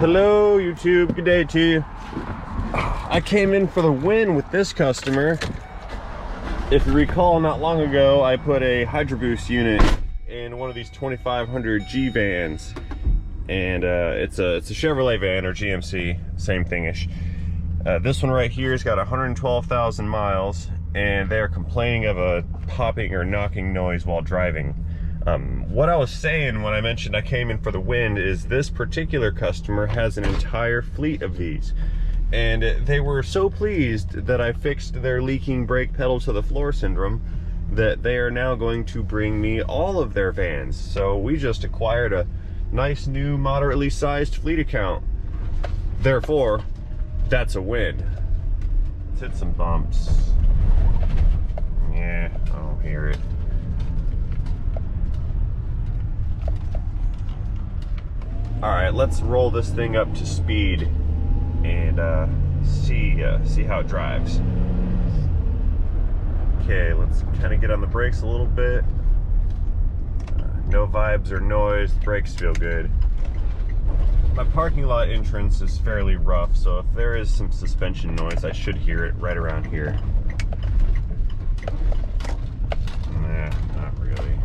Hello YouTube, good day to you. I came in for the win with this customer. If you recall, not long ago I put a Hydro Boost unit in one of these 2500 G vans, and it's a Chevrolet van or GMC, same thingish. This one right here has got 112,000 miles, and they're complaining of a popping or knocking noise while driving. What I was saying when I mentioned I came in for the wind is this particular customer has an entire fleet of these, and they were so pleased that I fixed their leaking brake pedal to the floor syndrome that they are now going to bring me all of their vans. So we just acquired a nice new moderately sized fleet account. Therefore, that's a win. Let's hit some bumps. Yeah, I don't hear it. All right, let's roll this thing up to speed and see how it drives. Okay, let's kind of get on the brakes a little bit. No vibes or noise, the brakes feel good. My parking lot entrance is fairly rough, so if there is some suspension noise, I should hear it right around here. Nah, not really.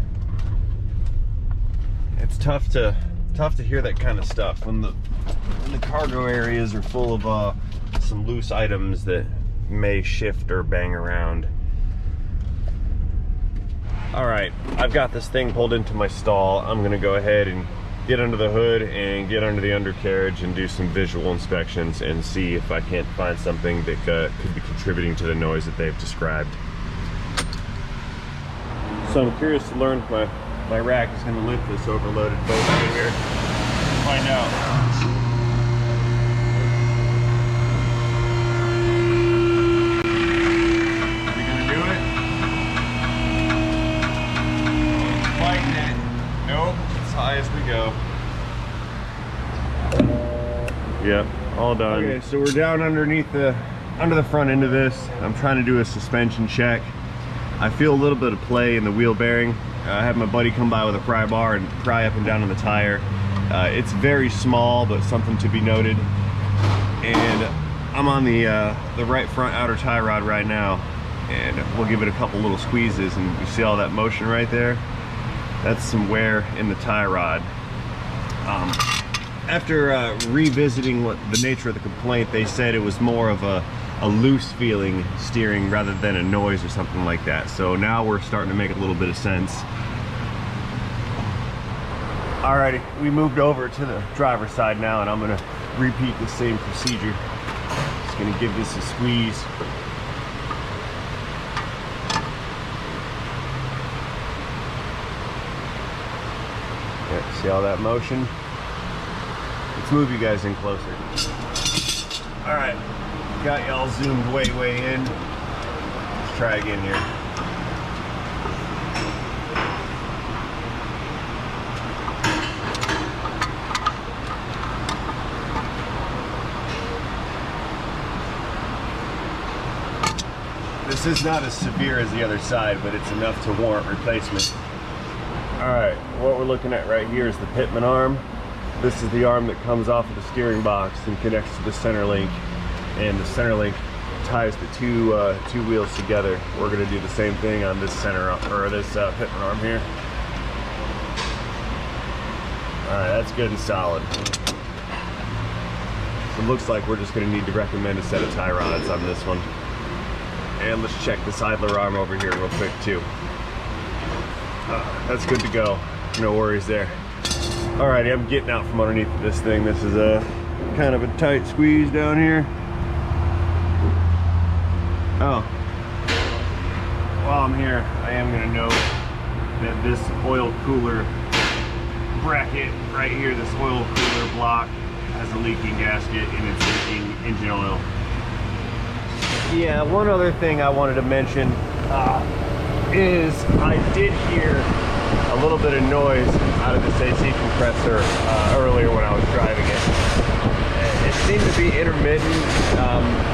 It's tough to hear that kind of stuff when the cargo areas are full of some loose items that may shift or bang around. All right, I've got this thing pulled into my stall. I'm gonna go ahead and get under the hood and get under the undercarriage and do some visual inspections and see if I can't find something that could be contributing to the noise that they've described. So I'm curious to learn if my rack is gonna lift this overloaded boat right here. Find out. Are we gonna do it? Fighting it. Nope, as high as we go. Yep, all done. Okay, so we're down under the front end of this. I'm trying to do a suspension check. I feel a little bit of play in the wheel bearing. I had my buddy come by with a pry bar and pry up and down on the tire. It's very small, but something to be noted. And I'm on the right front outer tie rod right now, and we'll give it a couple little squeezes, and you see all that motion right there? That's some wear in the tie rod. After revisiting what the nature of the complaint, they said it was more of a loose feeling steering rather than a noise or something like that. So now we're starting to make a little bit of sense. Alrighty, we moved over to the driver's side now, and I'm gonna repeat the same procedure. Just gonna give this a squeeze. Yeah, see all that motion? Let's move you guys in closer. Alright, got y'all zoomed way in. Let's try again here. This is not as severe as the other side, but it's enough to warrant replacement. Alright, what we're looking at right here is the pitman arm. This is the arm that comes off of the steering box and connects to the center link, and the center link ties the two wheels together. We're going to do the same thing on this pitman arm here. Alright, that's good and solid. So it looks like we're just going to need to recommend a set of tie rods on this one. And let's check this idler arm over here real quick too. That's good to go. No worries there. Alrighty, I'm getting out from underneath this thing. This is a kind of a tight squeeze down here. Oh. While I'm here, I am going to note that this oil cooler bracket right here, this oil cooler block, has a leaking gasket and it's leaking engine oil. Yeah, one other thing I wanted to mention is I did hear a little bit of noise out of this AC compressor earlier when I was driving it. It seemed to be intermittent.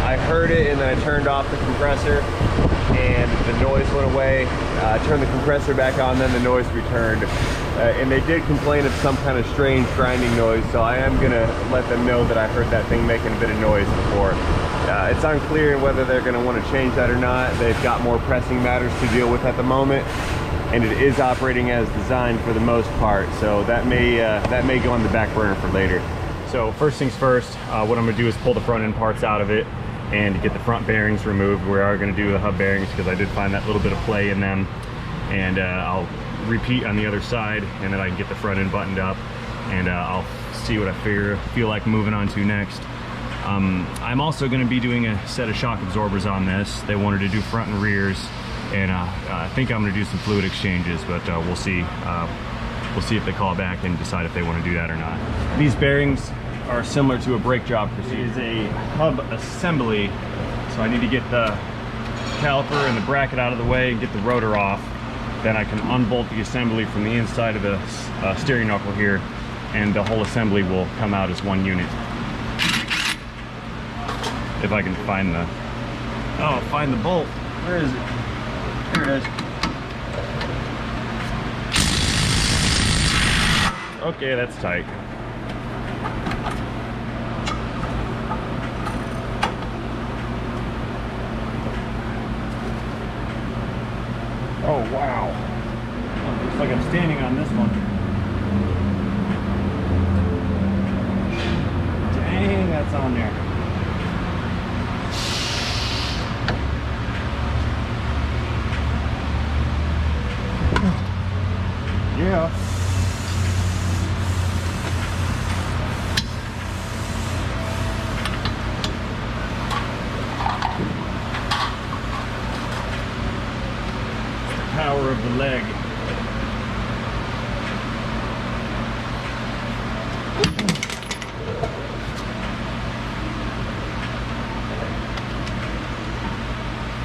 I heard it and then I turned off the compressor, and the noise went away. Turned the compressor back on, then the noise returned. And they did complain of some kind of strange grinding noise, so I am gonna let them know that I heard that thing making a bit of noise before. It's unclear whether they're gonna want to change that or not. They've got more pressing matters to deal with at the moment, and it is operating as designed for the most part, so that may go on the back burner for later. So first things first, what I'm gonna do is pull the front end parts out of it and get the front bearings removed. We are gonna do the hub bearings because I did find that little bit of play in them, and I'll repeat on the other side, and then I can get the front end buttoned up, and I'll see what I feel like moving on to next. I'm also going to be doing a set of shock absorbers on this. They wanted to do front and rears, and I think I'm going to do some fluid exchanges, but we'll see. We'll see if they call back and decide if they want to do that or not. These bearings are similar to a brake job procedure. It is a hub assembly, so I need to get the caliper and the bracket out of the way and get the rotor off. Then I can unbolt the assembly from the inside of the steering knuckle here, and the whole assembly will come out as one unit. If I can find the... Oh, find the bolt. Where is it? Here it is. Okay, that's tight. Oh, wow. Oh, looks like I'm standing on this one. Dang, that's on there. Yeah. Power of the leg.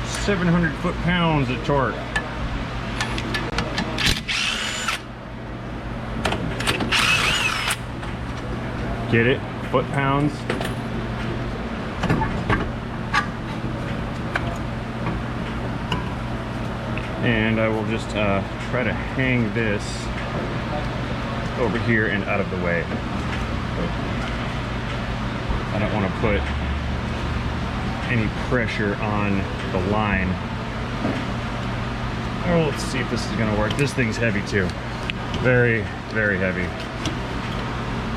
$700 foot-pounds of torque. Get it? Foot-pounds. And I will just try to hang this over here and out of the way. I don't want to put any pressure on the line. Oh, let's see if this is going to work. This thing's heavy too. Very, very heavy.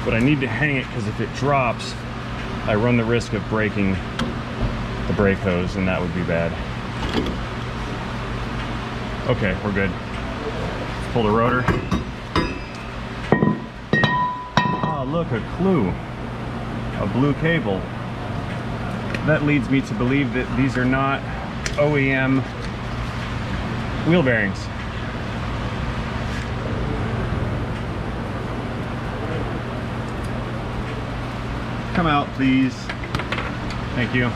But I need to hang it because if it drops, I run the risk of breaking the brake hose, and that would be bad. Okay, we're good. Let's pull the rotor. Oh, look, a clue. A blue cable. That leads me to believe that these are not OEM wheel bearings. Come out, please. Thank you.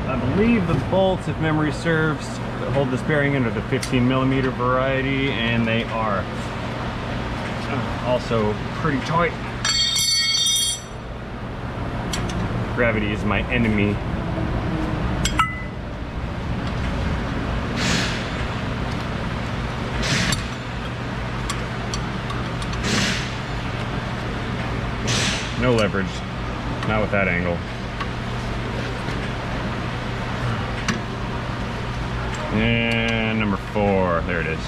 I believe the bolts, if memory serves, that hold this bearing in are the 15mm variety, and they are also pretty tight. Gravity is my enemy. No leverage, not with that angle. And number 4, there it is.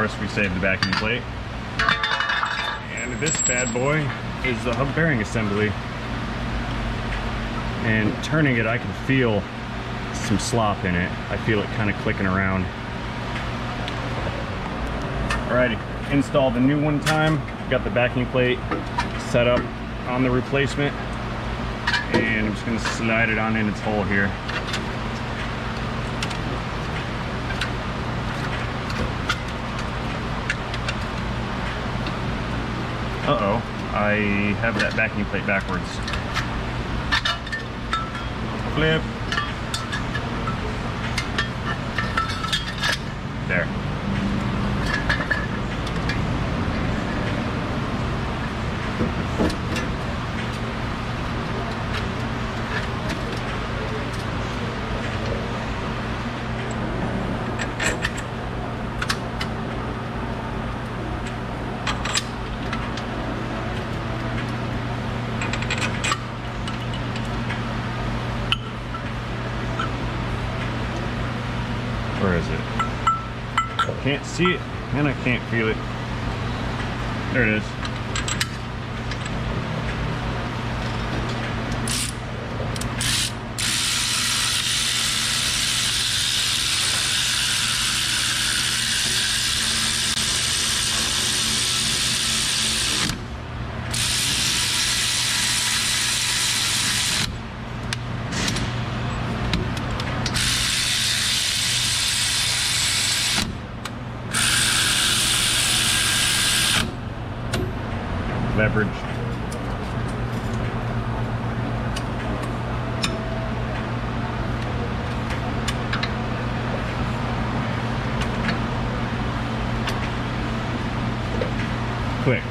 course, we saved the backing plate. And this bad boy is the hub bearing assembly. And turning it, I can feel some slop in it. I feel it kind of clicking around. Alrighty, installed the new one time. Got the backing plate set up on the replacement. And I'm just gonna slide it on in its hole here. Uh-oh, I have that backing plate backwards. Flip. There. Where is it? Can't see it, and I can't feel it. There it is. Leverage. Click.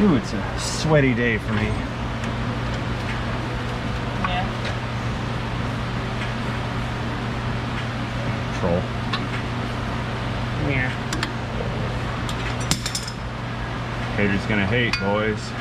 Ooh, it's a sweaty day for me. Yeah. Troll. Yeah. Haters gonna hate, boys.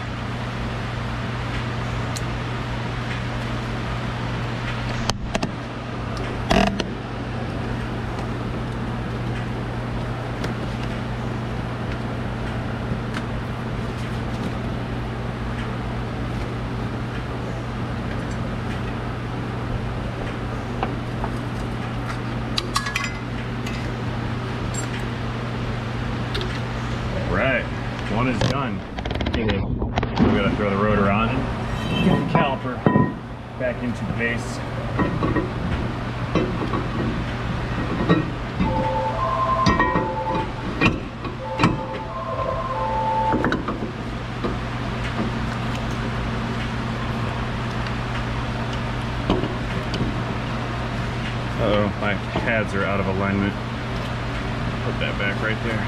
Right, one is done. We gotta throw the rotor on and get the caliper back into the base. Uh-oh, my pads are out of alignment. Put that back right there.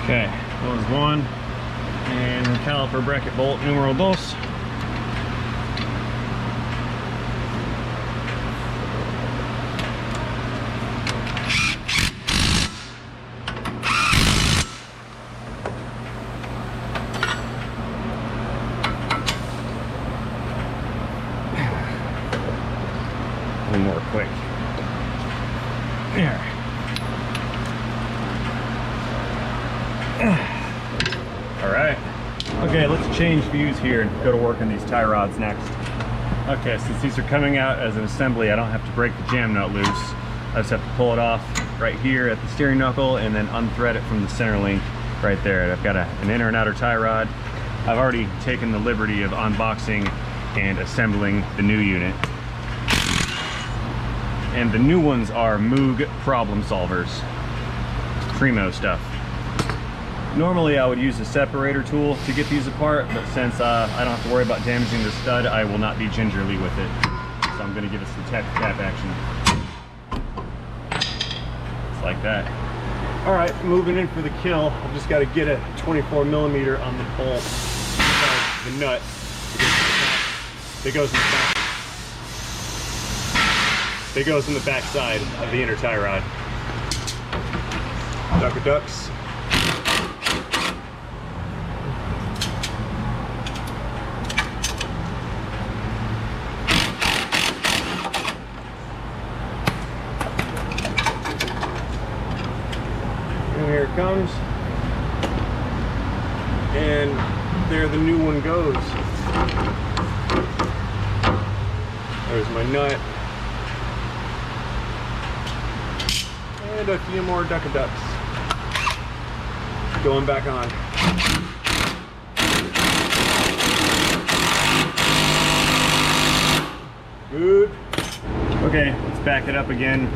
Okay, that was one, and the caliper bracket bolt numero dos. One more quick. There. All right. Okay, let's change views here and go to work on these tie rods next. Okay, since these are coming out as an assembly, I don't have to break the jam nut loose. I just have to pull it off right here at the steering knuckle and then unthread it from the center link right there. I've got an inner and outer tie rod. I've already taken the liberty of unboxing and assembling the new unit. And the new ones are Moog problem solvers. Primo stuff. Normally I would use a separator tool to get these apart, but since I don't have to worry about damaging the stud, I will not be gingerly with it. So I'm gonna give it some tap action. Just like that. All right, moving in for the kill. I've just got to get a 24 millimeter on the bolt, the nut. It goes in the back. It goes in the back side of the inner tie rod. Ducker ducks. And here it comes. And there the new one goes. There's my nut. And a few more ducker ducks. Going back on. Good. Okay, let's back it up again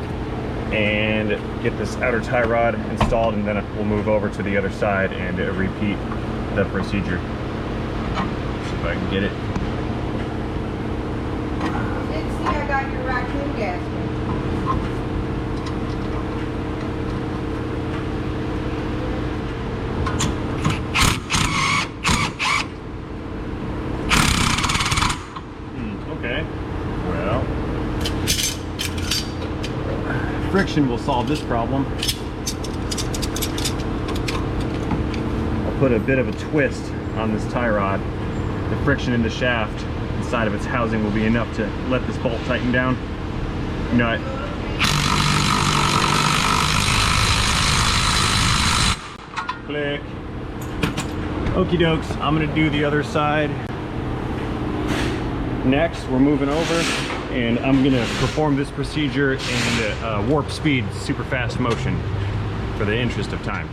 and get this outer tie rod installed, and then we'll move over to the other side and repeat the procedure. See if I can get it. Did see I got your raccoon gasket. Okay, well, friction will solve this problem. I'll put a bit of a twist on this tie rod. The friction in the shaft inside of its housing will be enough to let this bolt tighten down. Nut. Click. Okie dokes, I'm gonna do the other side. Next, we're moving over, and I'm gonna perform this procedure in warp speed, super fast motion, for the interest of time.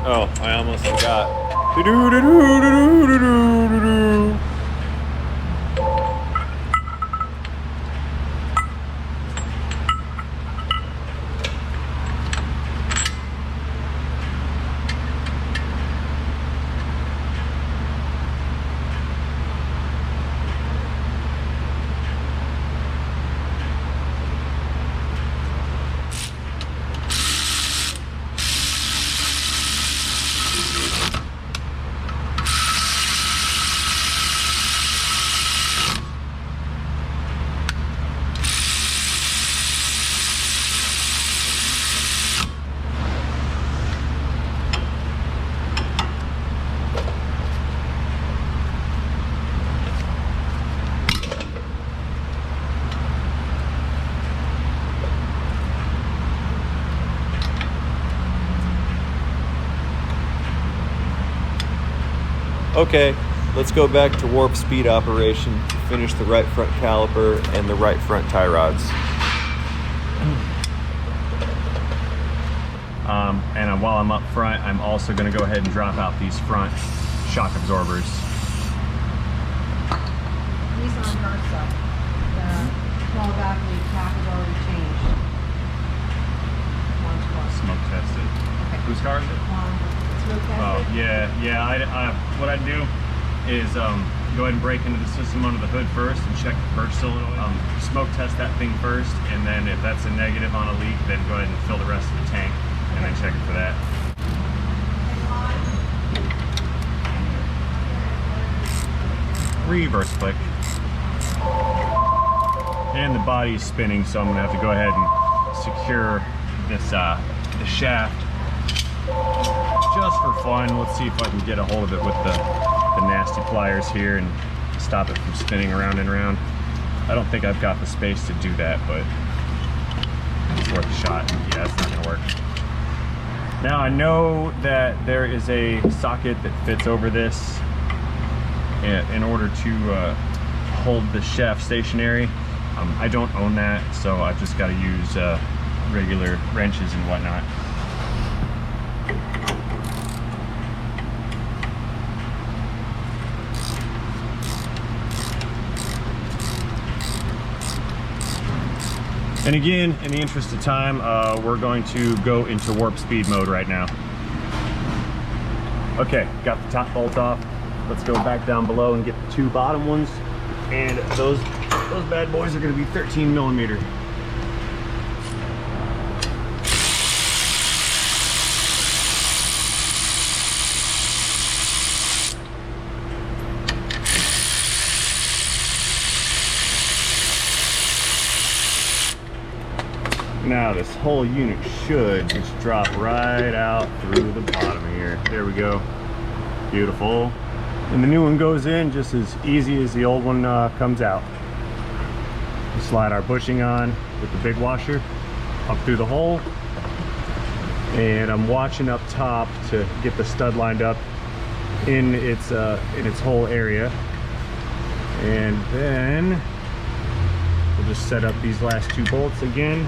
Oh, I almost forgot. Okay, let's go back to warp speed operation to finish the right front caliper and the right front tie rods. And while I'm up front, I'm also going to go ahead and drop out these front shock absorbers. These on her side. The 12 athlete cap is already changed. One to one. Smoke tested. Okay. Whose car is it? Smoke tested? Oh, yeah. What I do is go ahead and break into the system under the hood first and check the purge solenoid. Smoke test that thing first, and then if that's a negative on a leak, then go ahead and fill the rest of the tank and then check it for that. Reverse click. And the body's spinning, so I'm gonna have to go ahead and secure this the shaft just for fun. Let's see if I can get a hold of it with the nasty pliers here and stop it from spinning around and around. I don't think I've got the space to do that, but it's worth a shot. Yeah, it's not gonna work. Now I know that there is a socket that fits over this in order to hold the shaft stationary. I don't own that, so I've just got to use regular wrenches and whatnot. And again, in the interest of time, we're going to go into warp speed mode right now. Okay, got the top bolt off. Let's go back down below and get the 2 bottom ones. And those bad boys are gonna be 13 millimeter. Now this whole unit should just drop right out through the bottom here. There we go. Beautiful. And the new one goes in just as easy as the old one comes out. We slide our bushing on with the big washer up through the hole. And I'm watching up top to get the stud lined up in its whole area. And then we'll just set up these last 2 bolts again.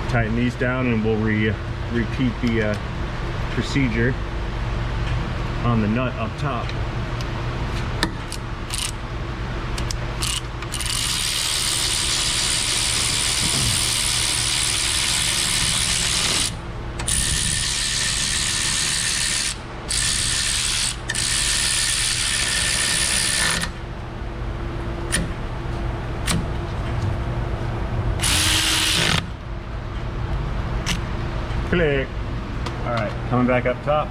Tighten these down, and we'll repeat the procedure on the nut up top. Click. All right, coming back up top.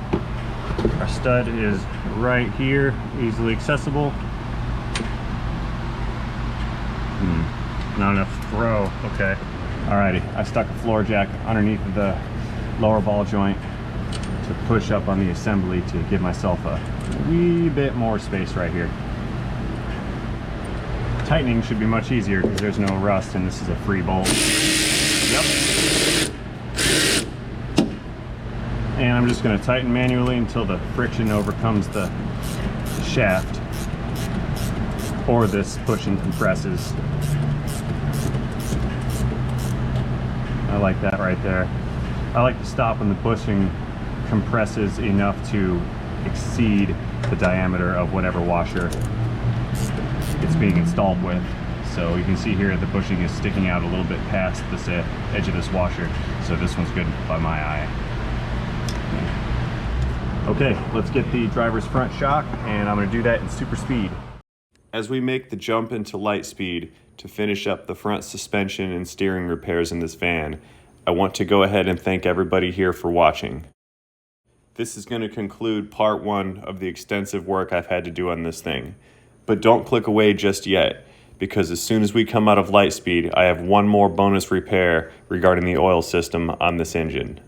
Our stud is right here, easily accessible. Not enough throw. Okay. Alrighty, I stuck a floor jack underneath the lower ball joint to push up on the assembly to give myself a wee bit more space right here. Tightening should be much easier because there's no rust and this is a free bolt. Yep. And I'm just going to tighten manually until the friction overcomes the shaft, or this pushing compresses. I like that right there. I like to stop when the bushing compresses enough to exceed the diameter of whatever washer it's being installed with. So you can see here the bushing is sticking out a little bit past this edge of this washer. So this one's good by my eye. Okay, let's get the driver's front shock, and I'm going to do that in super speed. As we make the jump into light speed to finish up the front suspension and steering repairs in this van, I want to go ahead and thank everybody here for watching. This is going to conclude part 1 of the extensive work I've had to do on this thing. But don't click away just yet, because as soon as we come out of light speed, I have one more bonus repair regarding the oil system on this engine.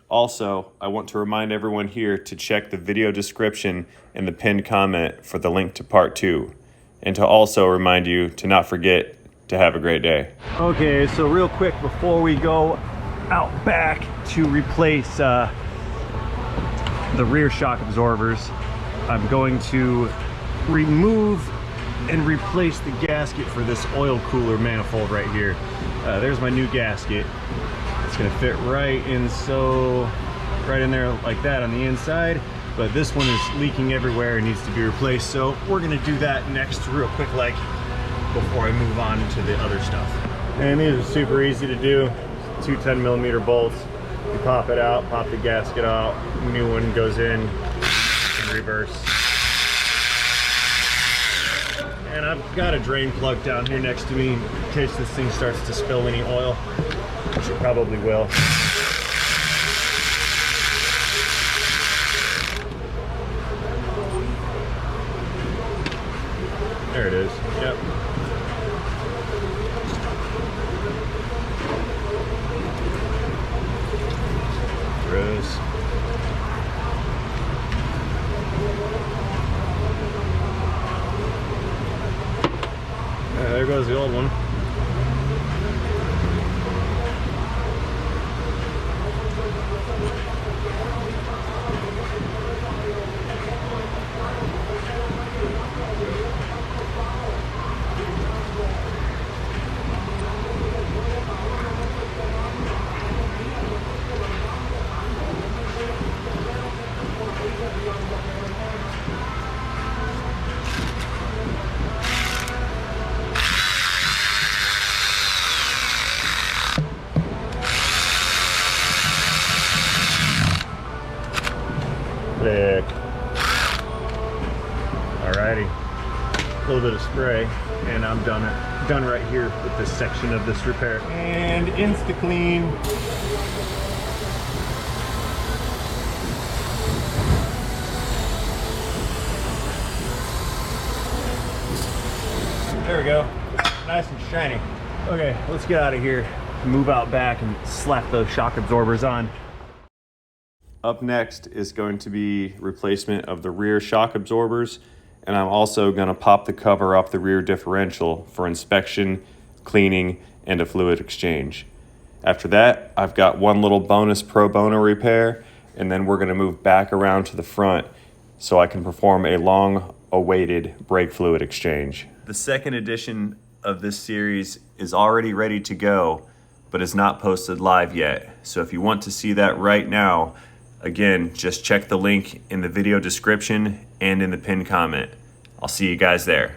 Also, I want to remind everyone here to check the video description and the pinned comment for the link to part 2. And to also remind you to not forget to have a great day. Okay, so real quick before we go out back to replace the rear shock absorbers, I'm going to remove and replace the gasket for this oil cooler manifold right here. There's my new gasket. It's gonna fit right in, so right in there like that on the inside, but this one is leaking everywhere and needs to be replaced, so we're gonna do that next real quick, like before I move on to the other stuff. And these are super easy to do. 2 10mm bolts. You pop it out, pop the gasket out, new one goes in reverse. And I've got a drain plug down here next to me in case this thing starts to spill any oil, which it probably will. There it is. Yep. There it is. There goes the old one. Click. Alrighty. A little bit of spray, and I'm done right here with this section of this repair. And insta-clean. There we go. Nice and shiny. Okay, let's get out of here, move out back, and slap those shock absorbers on. Up next is going to be replacement of the rear shock absorbers, and I'm also going to pop the cover off the rear differential for inspection, cleaning, and a fluid exchange. After that, I've got one little bonus pro bono repair, and then we're going to move back around to the front so I can perform a long-awaited brake fluid exchange. The second edition of this series is already ready to go, but is not posted live yet. So if you want to see that right now, again, just check the link in the video description and in the pinned comment. I'll see you guys there.